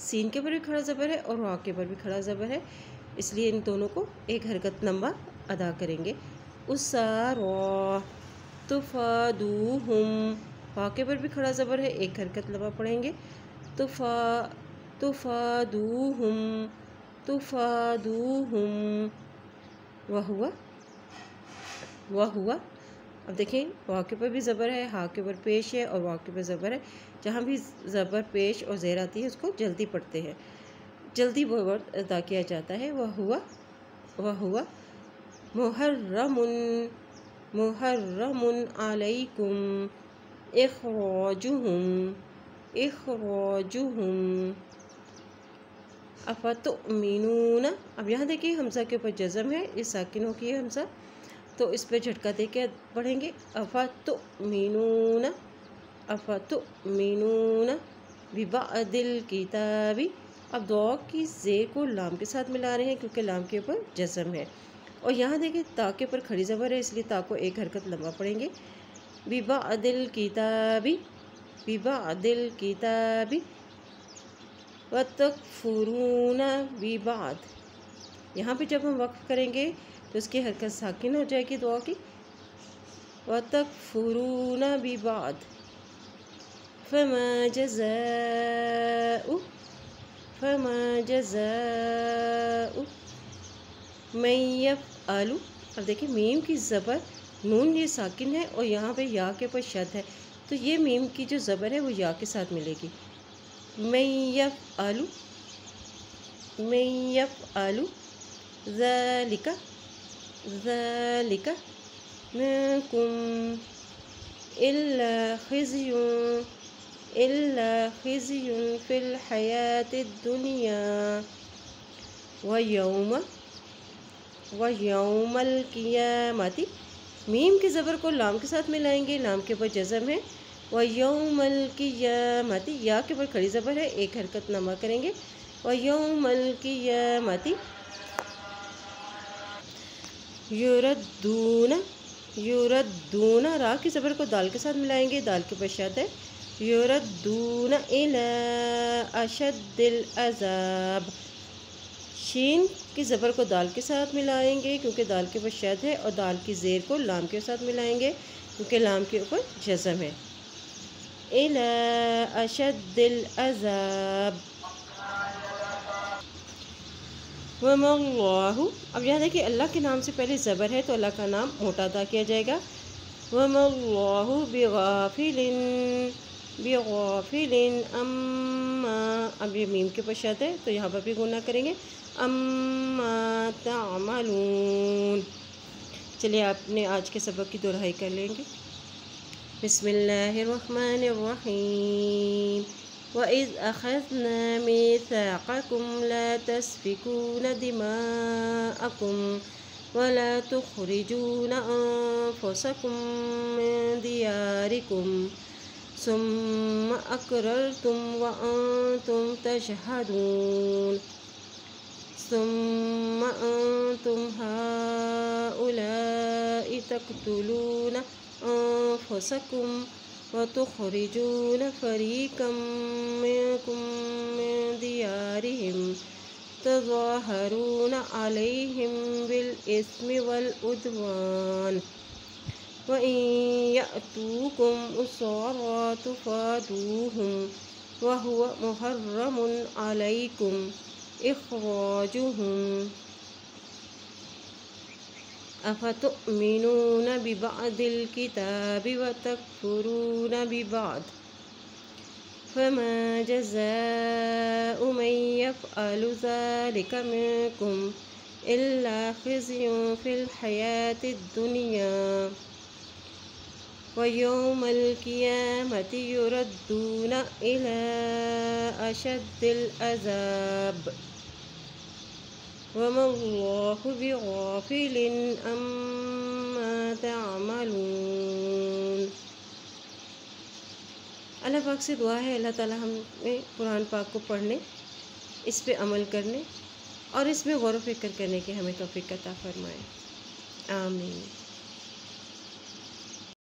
سین کے اوپر بھی کھڑا زبر ہے اور وا کے اوپر بھی کھڑا زبر ہے، اس لیے ان دونوں کو ایک حرکت لمبا ادا کریں گے۔ اسارا تفادوہم، فا کے اوپر بھی کھڑا زبر ہے، ایک حرکت لمبا پڑھیں گے۔ تفادوہم تفادوہم، وہوا۔ اب دیکھیں وا کے اوپر بھی زبر ہے، ہا کے اوپر پیش ہے اور وا کے اوپر زبر ہے۔ جہاں بھی زبر پیش اور زیر آتی ہے اس کو جلدی پڑھتے ہیں، جلدی وہ ورڈ ادا کیا جاتا ہے۔ وہوا محرم علیکم اخراجہم افتؤمنون۔ اب یہاں دیکھیں حمزہ کے اوپر جزم ہے، یہ ساکن ہو کی ہے حمزہ، تو اس پہ جھٹکا دے کے پڑھیں گے۔ افتؤمنون ببعض الکتاب۔ اب دعا کی زیر کو لام کے ساتھ ملا رہے ہیں کیونکہ لام کے اوپر جزم ہے، اور یہاں دیکھیں تا کے اوپر کھڑی زبر ہے، اس لیے تا کو ایک حرکت لمبا پڑھیں گے۔ ببعض الکتاب وتکفرون ببعض۔ یہاں پہ جب ہم وقف کریں گے تو اس کی حرکت ساکن ہو جائے گی دعا کی، وتکفرون ببعض فما جزاء من یفعل۔ اب دیکھیں میم کی زبر نون یہ ساکن ہے اور یہاں پہ یا کے اوپر شد ہے، تو یہ میم کی جو زبر ہے وہ یا کے ساتھ ملے گی۔ من یفعل ذالک منکم الا خزی فی الحیاۃ الدنیا ویوم القیامۃ۔ میم کی زبر کو لام کے ساتھ ملائیں گے، لام کے اوپر جزم ہے۔ ویوم القیامۃ، یا کے اوپر کھڑی زبر ہے، ایک حرکت لمبا کریں گے۔ ویوم القیامۃ یردون، را کی زبر کو دال کے ساتھ ملائیں گے، دال کے اوپر شد ہے۔ یردون الی اشد العذاب، شین کی زبر کو دال کے ساتھ ملائیں گے کیونکہ دال کے اوپر شد ہے، اور دال کی زیر کو لام کے ساتھ ملائیں گے کیونکہ لام کے اوپر جزم ہے۔ الی اشد العذاب وما اللہ۔ اب یہاں دیکھیں اللہ کے نام سے پہلے زبر ہے تو اللہ کا نام موٹا ادا کیا جائے گا۔ وما اللہ بغافل اما، اب یہ میم کے اوپر شد ہے تو یہاں پر بھی گنہ کریں گے، اما تعملون۔ چلیے آپ نے آج کے سبق کی دہرائی کر لیں گے۔ بسم اللہ الرحمن الرحیم۔ وَإِذْ أَخَذْنَا مِيثَاقَكُمْ لَا تَسْفِكُونَ دِمَاءَكُمْ وَلَا تُخْرِجُونَ أَنفُسَكُم مِّن دِيَارِكُمْ ثُمَّ أَقْرَرْتُمْ وَأَنتُمْ تَشْهَدُونَ ثُمَّ أَنتُمْ هَٰؤُلَاءِ تَقْتُلُونَ أَنفُسَكُمْ وَتُخْرِجُونَ فَرِيقًا مِّنكُم مِّن دِيَارِهِمْ تَظَاهَرُونَ عَلَيْهِم بِالْإِثْمِ وَالْعُدْوَانِ وَإِن يَأْتُوكُمْ أُسَارَىٰ تُفَادُوهُمْ وَهُوَ مُحَرَّمٌ عَلَيْكُمْ إِخْرَاجُهُمْ افتؤمنون ببعض الکتاب وتکفرون ببعض فما جزاء من يفعل ذلك منكم إلا خزي في الحياة الدنيا ويوم القيامة يردون إلى أشد العذاب وما اللہ بغافل عما تعملون۔ اللہ پاک سے دعا ہے اللہ تعالی ہمیں قرآن پاک کو پڑھنے، اس پہ عمل کرنے اور اس میں غور و فکر کرنے کی ہمیں توفیق عطا فرمائے، آمین۔